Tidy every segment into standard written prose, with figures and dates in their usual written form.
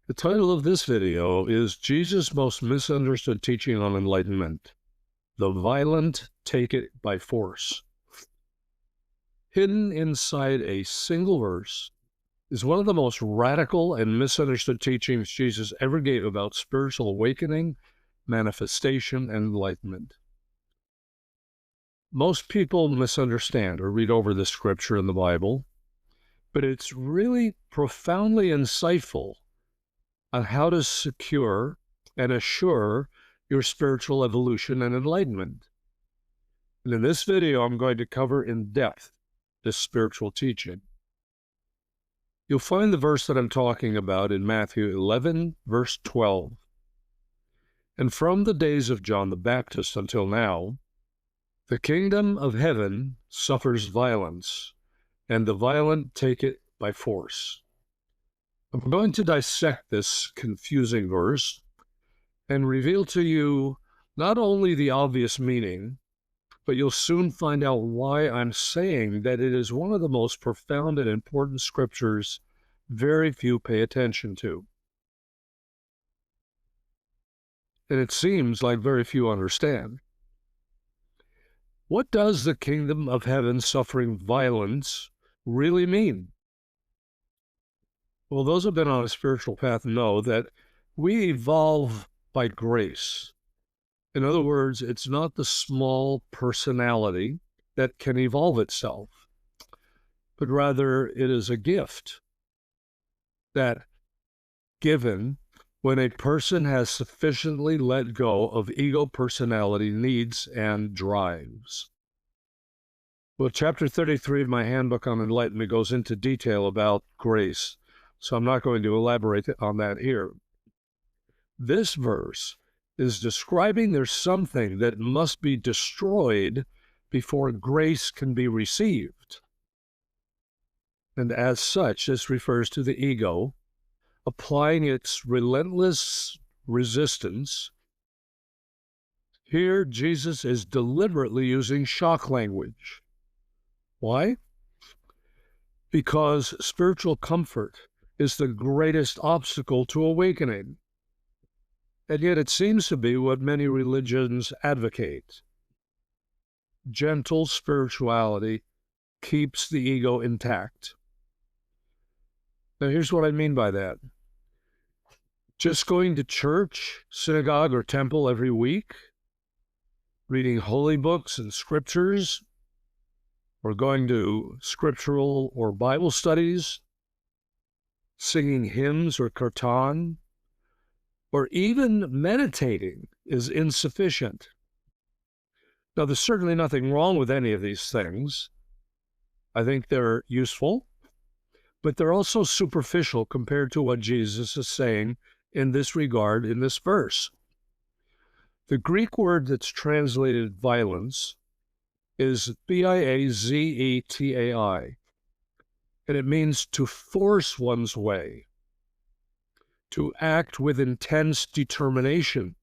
The title of this video is Jesus' Most Misunderstood Teaching on Enlightenment. The violent take it by force. Hidden inside a single verse is one of the most radical and misunderstood teachings Jesus ever gave about spiritual awakening, manifestation, and enlightenment. Most people misunderstand or read over this scripture in the Bible, but it's really profoundly insightful on how to secure and assure your spiritual evolution and enlightenment. And in this video, I'm going to cover in depth this spiritual teaching. You'll find the verse that I'm talking about in Matthew 11, verse 12. And from the days of John the Baptist until now, the kingdom of heaven suffers violence, and the violent take it by force. I'm going to dissect this confusing verse and reveal to you not only the obvious meaning, but you'll soon find out why I'm saying that it is one of the most profound and important scriptures very few pay attention to. And it seems like very few understand. What does the kingdom of heaven suffering violence really mean? Well, those who have been on a spiritual path know that we evolve by grace. In other words, it's not the small personality that can evolve itself, but rather it is a gift that given when a person has sufficiently let go of ego personality needs and drives. Well, chapter 33 of my handbook on enlightenment goes into detail about grace, so I'm not going to elaborate on that here. This verse is describing there's something that must be destroyed before grace can be received. And as such, this refers to the ego applying its relentless resistance. Here, Jesus is deliberately using shock language. Why? Because spiritual comfort is the greatest obstacle to awakening. And yet it seems to be what many religions advocate. Gentle spirituality keeps the ego intact. Now, here's what I mean by that. Just going to church, synagogue, or temple every week, reading holy books and scriptures, or going to scriptural or Bible studies, singing hymns or kirtan, or even meditating is insufficient. Now, there's certainly nothing wrong with any of these things. I think they're useful, but they're also superficial compared to what Jesus is saying in this regard in this verse. The Greek word that's translated violence is biazetai, and it means to force one's way, to act with intense determination,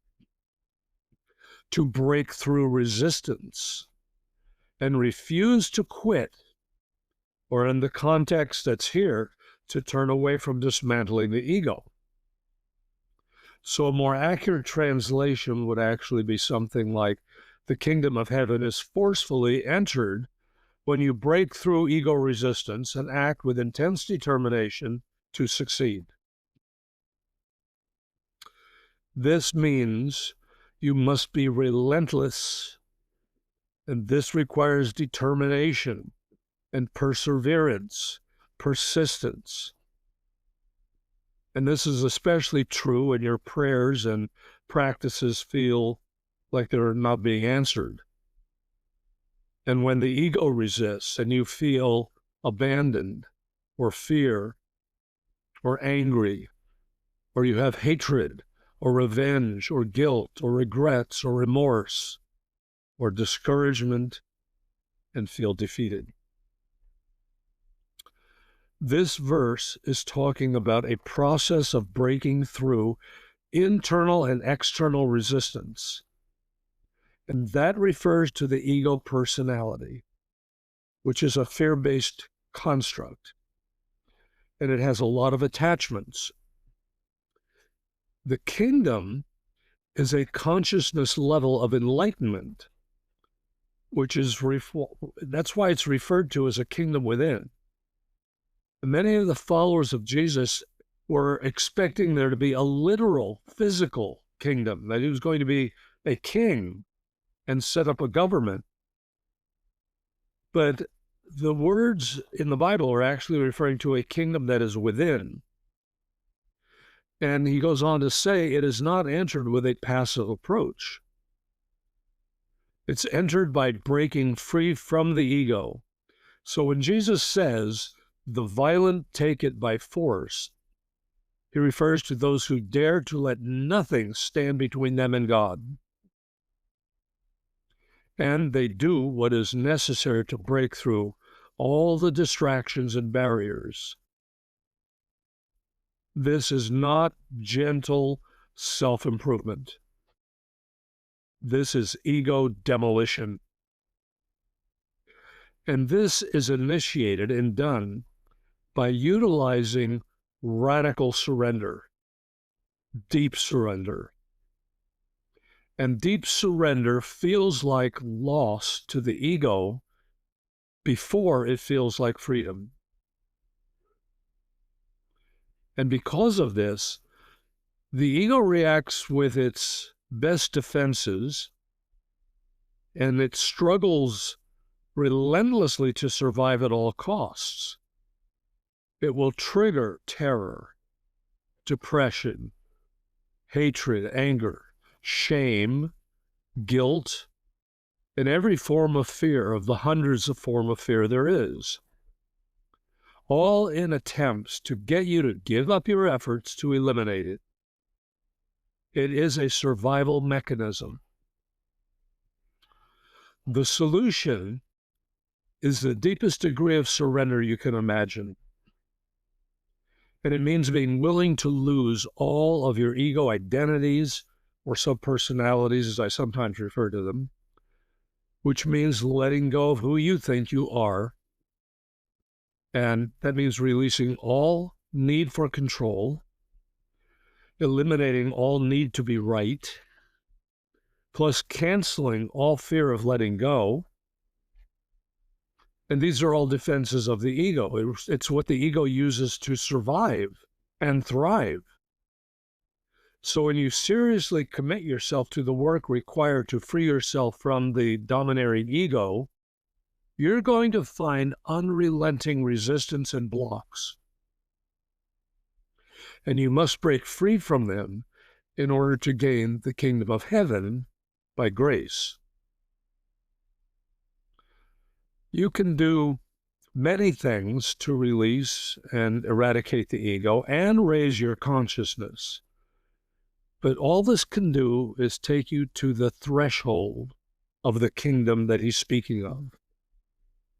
to break through resistance, and refuse to quit, or in the context that's here, to turn away from dismantling the ego. So a more accurate translation would actually be something like, the kingdom of heaven is forcefully entered when you break through ego resistance and act with intense determination to succeed. This means you must be relentless, and this requires determination and perseverance, persistence. And this is especially true when your prayers and practices feel like they're not being answered. And when the ego resists and you feel abandoned or fear or angry, or you have hatred or revenge or guilt or regrets or remorse or discouragement and feel defeated. This verse is talking about a process of breaking through internal and external resistance. And that refers to the ego personality, which is a fear-based construct. And it has a lot of attachments. The kingdom is a consciousness level of enlightenment, which is, that's why it's referred to as a kingdom within. Many of the followers of Jesus were expecting there to be a literal, physical kingdom, that he was going to be a king and set up a government. But the words in the Bible are actually referring to a kingdom that is within. And he goes on to say it is not entered with a passive approach. It's entered by breaking free from the ego. So when Jesus says, the violent take it by force, he refers to those who dare to let nothing stand between them and God. And they do what is necessary to break through all the distractions and barriers. This is not gentle self-improvement. This is ego demolition. And this is initiated and done by utilizing radical surrender, deep surrender. And deep surrender feels like loss to the ego before it feels like freedom. And because of this, the ego reacts with its best defenses, and it struggles relentlessly to survive at all costs. It will trigger terror, depression, hatred, anger, shame, guilt, and every form of fear of the hundreds of forms of fear there is, all in attempts to get you to give up your efforts to eliminate it. It is a survival mechanism. The solution is the deepest degree of surrender you can imagine. And it means being willing to lose all of your ego identities, or subpersonalities, as I sometimes refer to them, which means letting go of who you think you are. And that means releasing all need for control, eliminating all need to be right, plus canceling all fear of letting go. And these are all defenses of the ego. It's what the ego uses to survive and thrive. So when you seriously commit yourself to the work required to free yourself from the domineering ego, you're going to find unrelenting resistance and blocks. And you must break free from them in order to gain the kingdom of heaven by grace. You can do many things to release and eradicate the ego and raise your consciousness. But all this can do is take you to the threshold of the kingdom that he's speaking of,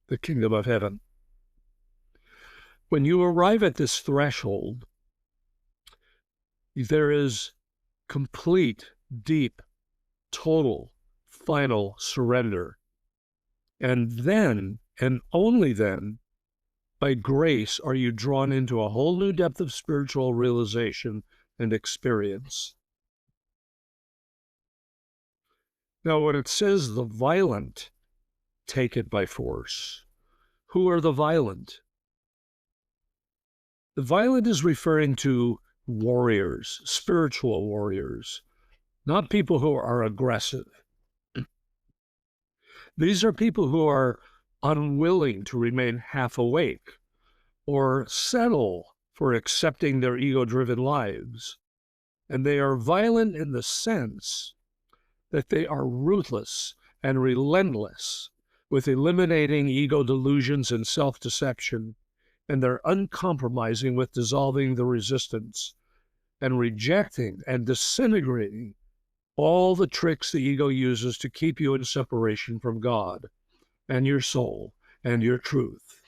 the kingdom of heaven. When you arrive at this threshold, there is complete, deep, total, final surrender. And then, and only then, by grace, are you drawn into a whole new depth of spiritual realization and experience. Now, when it says the violent take it by force, who are the violent? The violent is referring to warriors, spiritual warriors, not people who are aggressive. These are people who are unwilling to remain half awake or settle for accepting their ego-driven lives. And they are violent in the sense that they are ruthless and relentless with eliminating ego delusions and self-deception, and they're uncompromising with dissolving the resistance and rejecting and disintegrating all the tricks the ego uses to keep you in separation from God and your soul and your truth.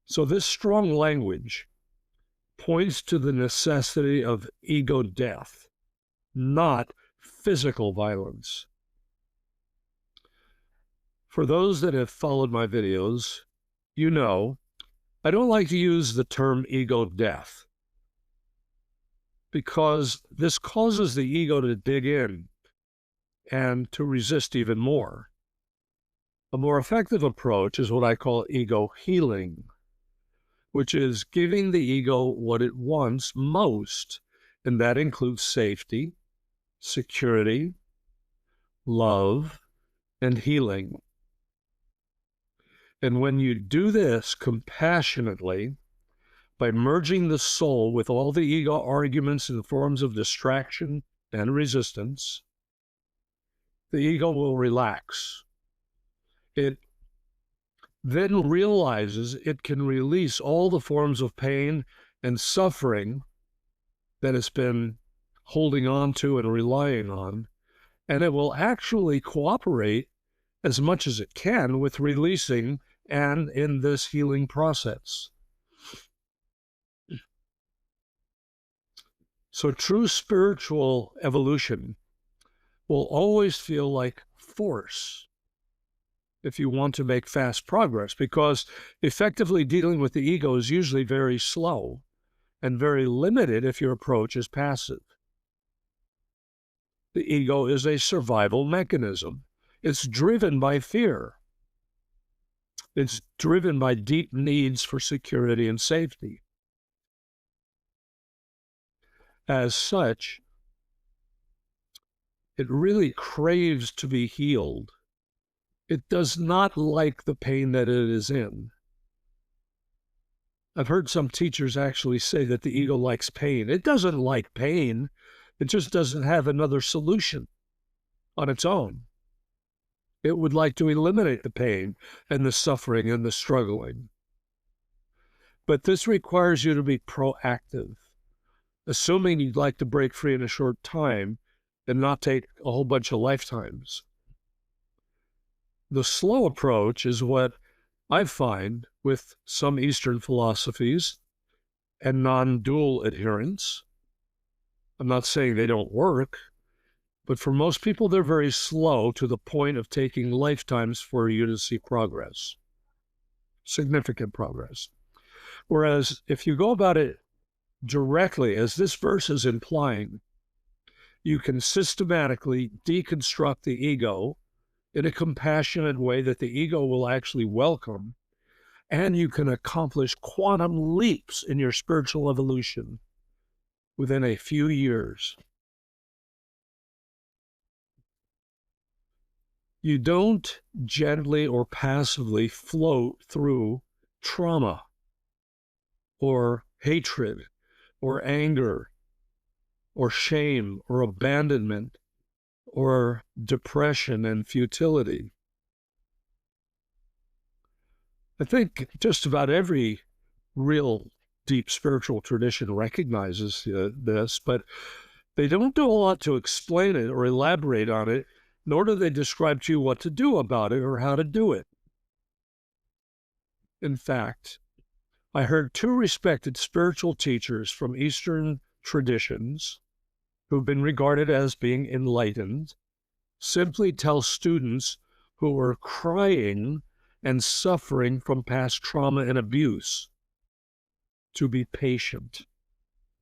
So this strong language points to the necessity of ego death, not physical violence. For those that have followed my videos, you know I don't like to use the term ego death because this causes the ego to dig in and to resist even more. A more effective approach is what I call ego healing, which is giving the ego what it wants most, and that includes safety, security, love, and healing. And when you do this compassionately, by merging the soul with all the ego arguments and forms of distraction and resistance, the ego will relax. It then realizes it can release all the forms of pain and suffering that it's been holding on to and relying on, and it will actually cooperate as much as it can with releasing and in this healing process. So true spiritual evolution will always feel like force if you want to make fast progress, because effectively dealing with the ego is usually very slow and very limited if your approach is passive. The ego is a survival mechanism. It's driven by fear. It's driven by deep needs for security and safety. As such, it really craves to be healed. It does not like the pain that it is in. I've heard some teachers actually say that the ego likes pain. It doesn't like pain. It just doesn't have another solution on its own. It would like to eliminate the pain and the suffering and the struggling. But this requires you to be proactive, assuming you'd like to break free in a short time and not take a whole bunch of lifetimes. The slow approach is what I find with some Eastern philosophies and non-dual adherents. I'm not saying they don't work, but for most people, they're very slow to the point of taking lifetimes for you to see progress, significant progress. Whereas if you go about it directly, as this verse is implying, you can systematically deconstruct the ego in a compassionate way that the ego will actually welcome, and you can accomplish quantum leaps in your spiritual evolution within a few years. You don't gently or passively float through trauma or hatred or anger or shame or abandonment or depression and futility. I think just about every real deep spiritual tradition recognizes this, but they don't do a lot to explain it or elaborate on it, nor do they describe to you what to do about it or how to do it. In fact, I heard two respected spiritual teachers from Eastern traditions who've been regarded as being enlightened simply tell students who are crying and suffering from past trauma and abuse to be patient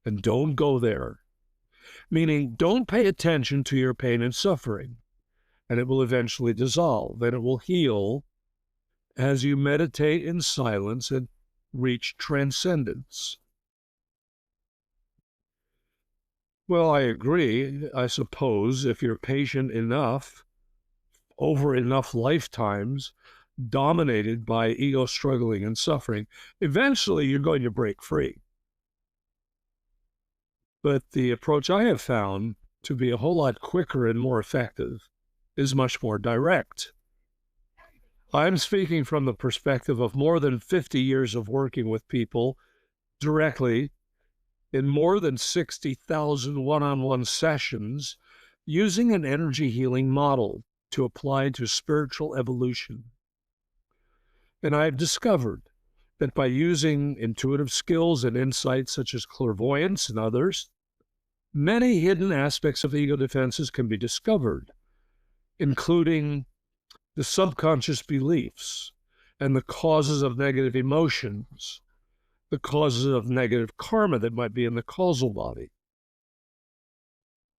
and don't go there. Meaning, don't pay attention to your pain and suffering, and it will eventually dissolve, and it will heal as you meditate in silence and reach transcendence. Well, I agree. I suppose if you're patient enough, over enough lifetimes, dominated by ego struggling and suffering, eventually you're going to break free. But the approach I have found to be a whole lot quicker and more effective is much more direct. I'm speaking from the perspective of more than 50 years of working with people directly in more than 60,000 one-on-one sessions using an energy healing model to apply to spiritual evolution. And I've discovered that by using intuitive skills and insights such as clairvoyance and others, many hidden aspects of ego defenses can be discovered, including the subconscious beliefs and the causes of negative emotions the causes of negative karma that might be in the causal body.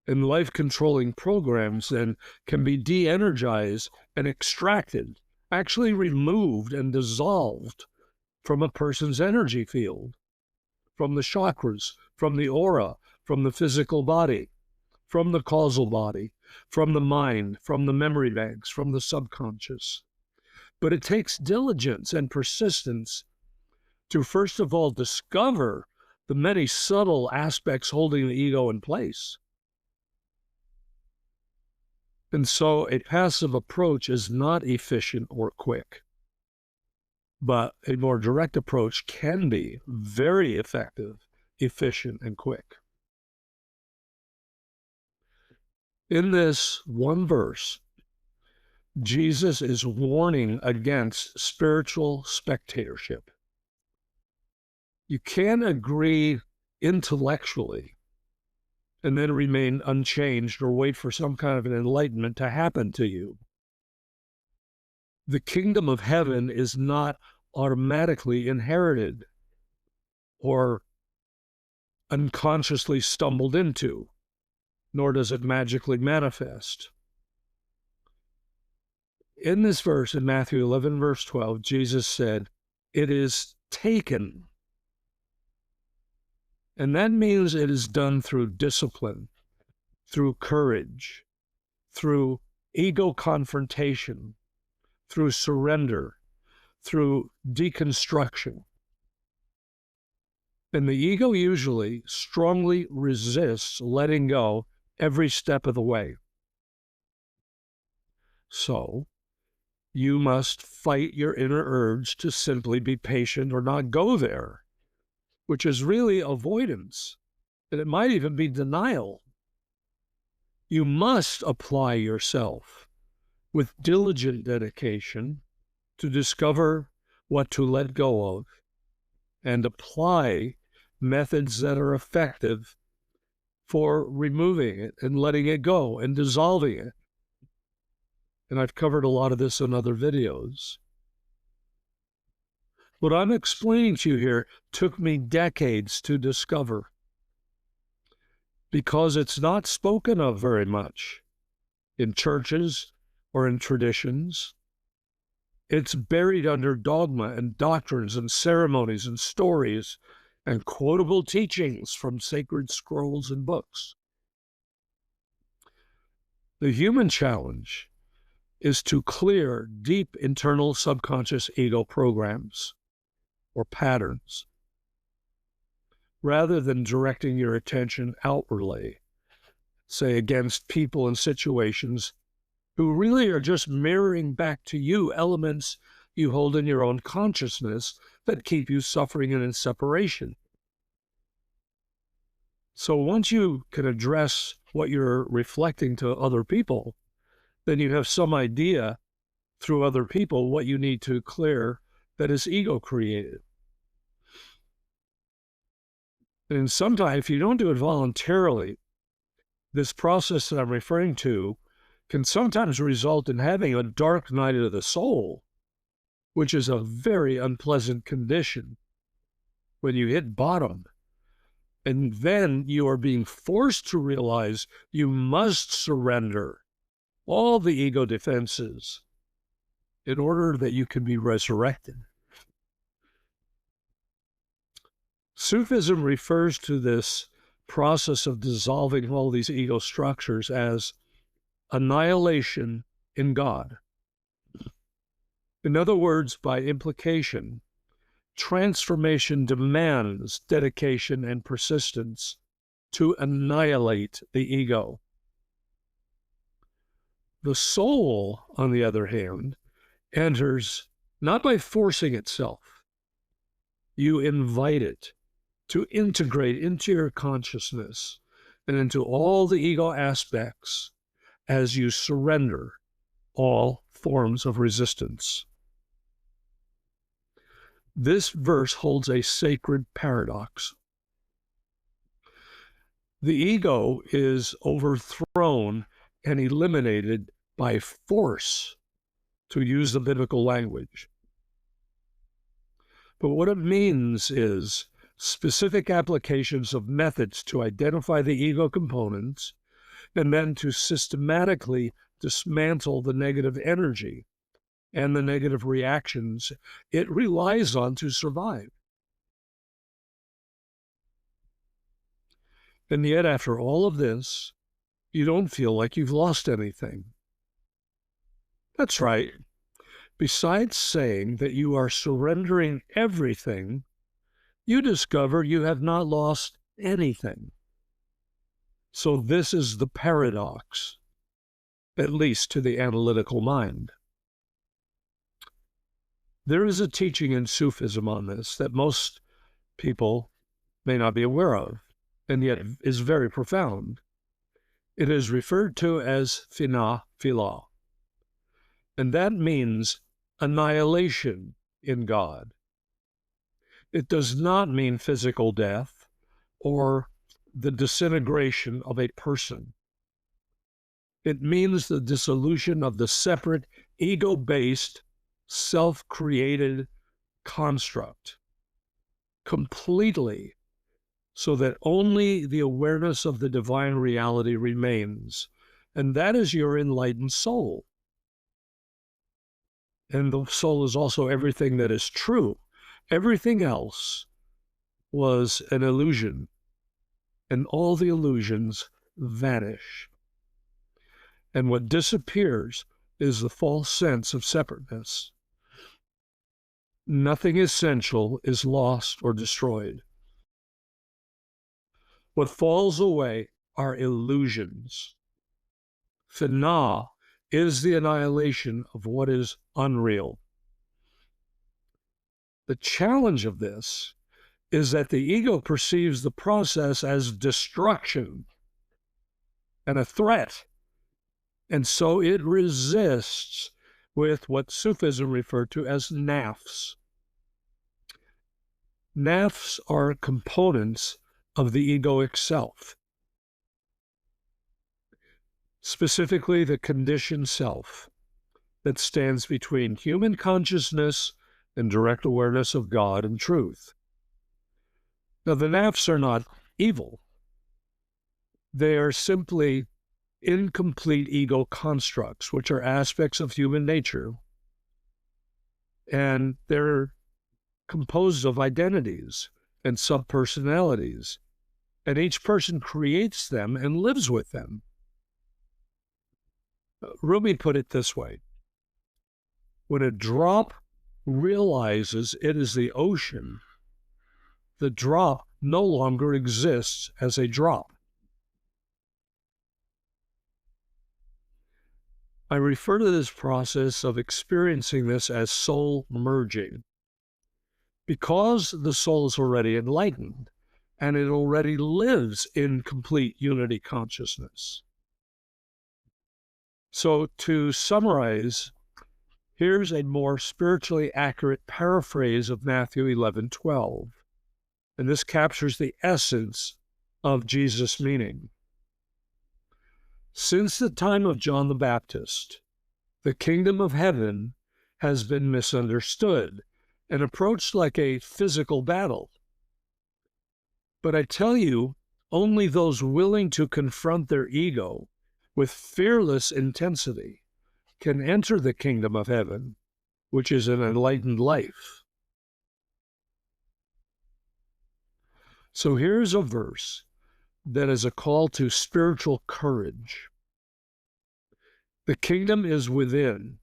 And life-controlling programs then can be de-energized and extracted, actually removed and dissolved from a person's energy field, from the chakras, from the aura, from the physical body, from the causal body, from the mind, from the memory banks, from the subconscious. But it takes diligence and persistence to, first of all, discover the many subtle aspects holding the ego in place. And so a passive approach is not efficient or quick, but a more direct approach can be very effective, efficient, and quick. In this one verse, Jesus is warning against spiritual spectatorship. You can't agree intellectually and then remain unchanged or wait for some kind of an enlightenment to happen to you. The kingdom of heaven is not automatically inherited or unconsciously stumbled into, nor does it magically manifest. In this verse, in Matthew 11, verse 12, Jesus said, "It is taken." And that means it is done through discipline, through courage, through ego confrontation, through surrender, through deconstruction. And the ego usually strongly resists letting go every step of the way. So you must fight your inner urge to simply be patient or not go there, which is really avoidance, and it might even be denial. You must apply yourself with diligent dedication to discover what to let go of and apply methods that are effective for removing it and letting it go and dissolving it. And I've covered a lot of this in other videos. What I'm explaining to you here took me decades to discover, because it's not spoken of very much in churches or in traditions. It's buried under dogma and doctrines and ceremonies and stories and quotable teachings from sacred scrolls and books. The human challenge is to clear deep internal subconscious ego programs or patterns, rather than directing your attention outwardly, say against people and situations who really are just mirroring back to you elements you hold in your own consciousness that keep you suffering and in separation. So once you can address what you're reflecting to other people, then you have some idea through other people what you need to clear that is ego created. And sometimes, if you don't do it voluntarily, this process that I'm referring to can sometimes result in having a dark night of the soul, which is a very unpleasant condition when you hit bottom. And then you are being forced to realize you must surrender all the ego defenses in order that you can be resurrected. Sufism refers to this process of dissolving all these ego structures as annihilation in God. In other words, by implication, transformation demands dedication and persistence to annihilate the ego. The soul, on the other hand, enters not by forcing itself. You invite it to integrate into your consciousness and into all the ego aspects as you surrender all forms of resistance. This verse holds a sacred paradox. The ego is overthrown and eliminated by force, to use the biblical language. But what it means is specific applications of methods to identify the ego components and then to systematically dismantle the negative energy and the negative reactions it relies on to survive. And yet, after all of this, you don't feel like you've lost anything. That's right. Besides saying that you are surrendering everything, you discover you have not lost anything. So this is the paradox, at least to the analytical mind. There is a teaching in Sufism on this that most people may not be aware of, and yet is very profound. It is referred to as fina filah, and that means annihilation in God. It does not mean physical death or the disintegration of a person. It means the dissolution of the separate, ego-based, self-created construct completely, so that only the awareness of the divine reality remains. And that is your enlightened soul. And the soul is also everything that is true. Everything else was an illusion, and all the illusions vanish. And what disappears is the false sense of separateness. Nothing essential is lost or destroyed. What falls away are illusions. Fana is the annihilation of what is unreal. The challenge of this is that the ego perceives the process as destruction and a threat, and so it resists with what Sufism referred to as nafs. Nafs are components of the egoic self, specifically the conditioned self that stands between human consciousness and direct awareness of God and truth. Now, the nafs are not evil. They are simply incomplete ego constructs, which are aspects of human nature, and they're composed of identities and subpersonalities, and each person creates them and lives with them. Rumi put it this way: when a drop realizes it is the ocean, the drop no longer exists as a drop. I refer to this process of experiencing this as soul merging. Because the soul is already enlightened, and it already lives in complete unity consciousness. So to summarize, here's a more spiritually accurate paraphrase of Matthew 11:12. And this captures the essence of Jesus' meaning. Since the time of John the Baptist, the kingdom of heaven has been misunderstood and approached like a physical battle. But I tell you, only those willing to confront their ego with fearless intensity can enter the kingdom of heaven, which is an enlightened life. So here's a verse that is a call to spiritual courage. The kingdom is within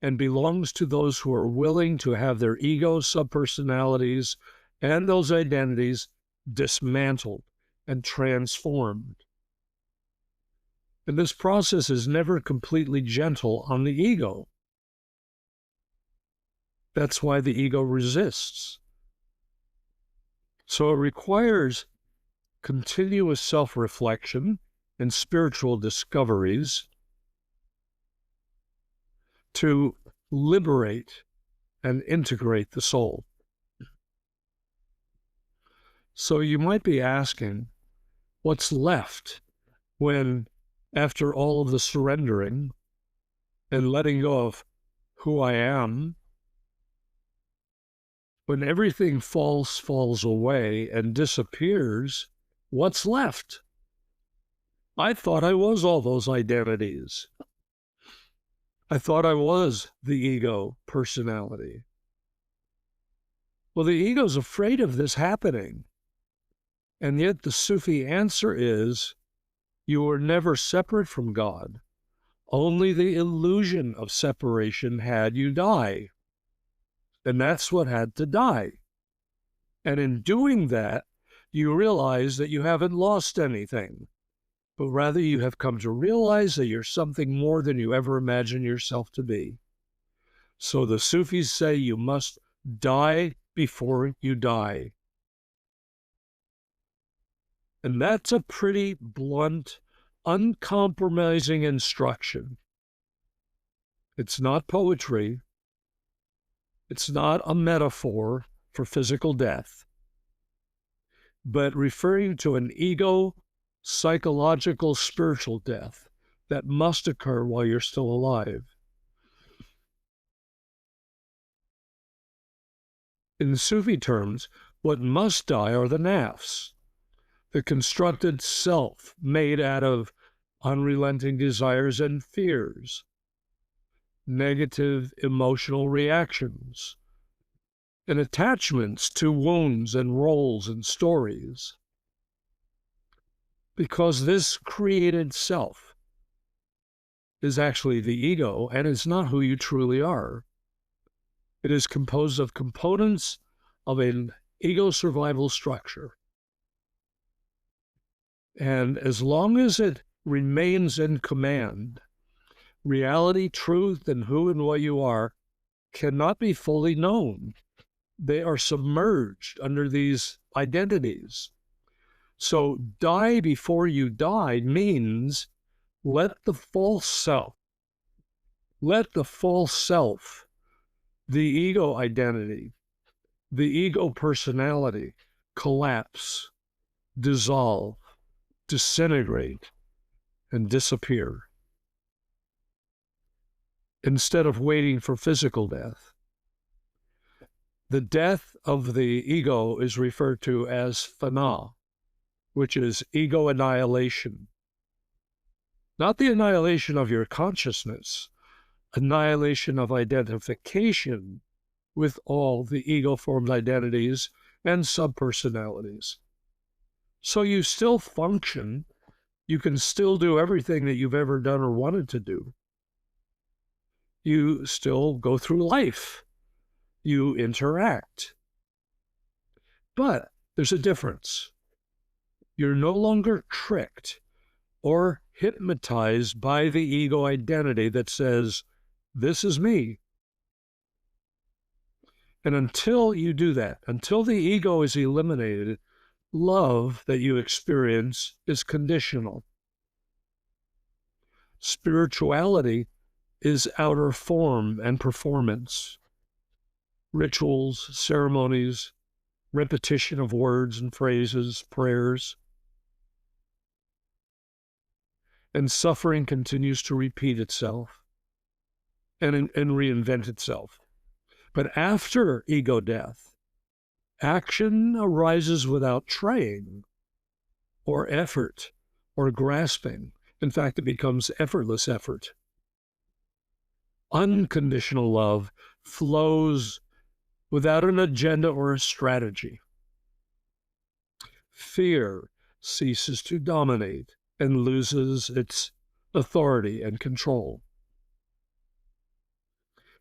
and belongs to those who are willing to have their ego subpersonalities and those identities dismantled and transformed. And this process is never completely gentle on the ego. That's why the ego resists. So it requires continuous self-reflection and spiritual discoveries to liberate and integrate the soul. So you might be asking, what's left when, after all of the surrendering and letting go of who I am, When everything falls away and disappears, what's left? I thought I was all those identities. I thought I was the ego personality. Well, the ego's afraid of this happening. And yet the Sufi answer is, you were never separate from God. Only the illusion of separation had you die. And that's what had to die. And in doing that, you realize that you haven't lost anything, but rather you have come to realize that you're something more than you ever imagined yourself to be. So the Sufis say you must die before you die. And that's a pretty blunt, uncompromising instruction. It's not poetry. It's not a metaphor for physical death, but referring to an ego, psychological, spiritual death that must occur while you're still alive. In Sufi terms, what must die are the nafs, the constructed self made out of unrelenting desires and fears, negative emotional reactions, and attachments to wounds and roles and stories. Because this created self is actually the ego and is not who you truly are. It is composed of components of an ego survival structure. And as long as it remains in command, reality, truth, and who and what you are cannot be fully known. They are submerged under these identities. So die before you die means let the false self, the ego identity, the ego personality collapse, dissolve, disintegrate, and disappear. Instead of waiting for physical death. The death of the ego is referred to as fana, which is ego annihilation. Not the annihilation of your consciousness, annihilation of identification with all the ego-formed identities and subpersonalities. So you still function, you can still do everything that you've ever done or wanted to do. You still go through life. You interact. But there's a difference. You're no longer tricked or hypnotized by the ego identity that says, this is me. And until you do that, until the ego is eliminated, love that you experience is conditional. Spirituality is outer form and performance. Rituals, ceremonies, repetition of words and phrases, prayers. And suffering continues to repeat itself and reinvent itself. But after ego death, action arises without trying or effort or grasping. In fact, it becomes effortless effort. Unconditional love flows without an agenda or a strategy. Fear ceases to dominate and loses its authority and control.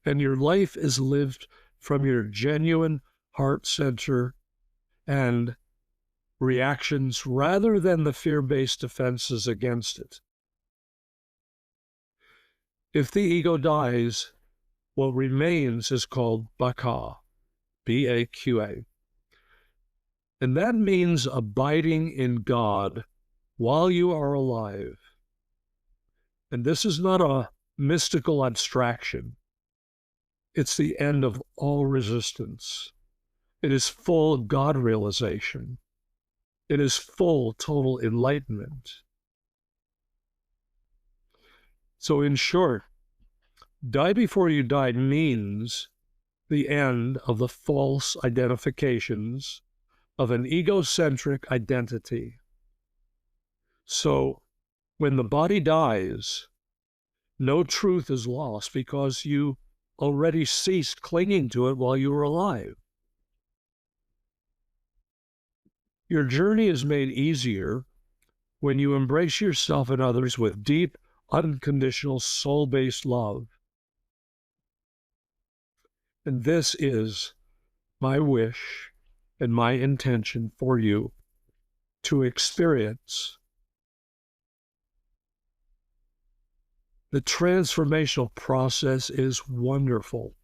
And your life is lived from your genuine heart center and reactions rather than the fear-based defenses against it. If the ego dies, what remains is called baka, B-A-Q-A. And that means abiding in God while you are alive. And this is not a mystical abstraction. It's the end of all resistance. It is full God realization. It is full total enlightenment. So in short, die before you die means the end of the false identifications of an egocentric identity. So when the body dies, no truth is lost because you already ceased clinging to it while you were alive. Your journey is made easier when you embrace yourself and others with deep, unconditional, soul-based love. And this is my wish and my intention for you to experience the transformational process is wonderful.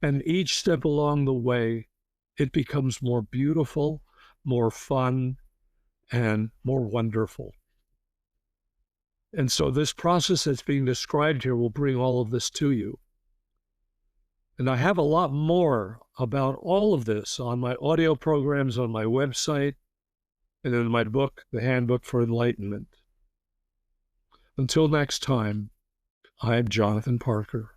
And each step along the way, it becomes more beautiful, more fun, and more wonderful. And so this process that's being described here will bring all of this to you. And I have a lot more about all of this on my audio programs, on my website, and in my book, The Handbook for Enlightenment. Until next time, I'm Jonathan Parker.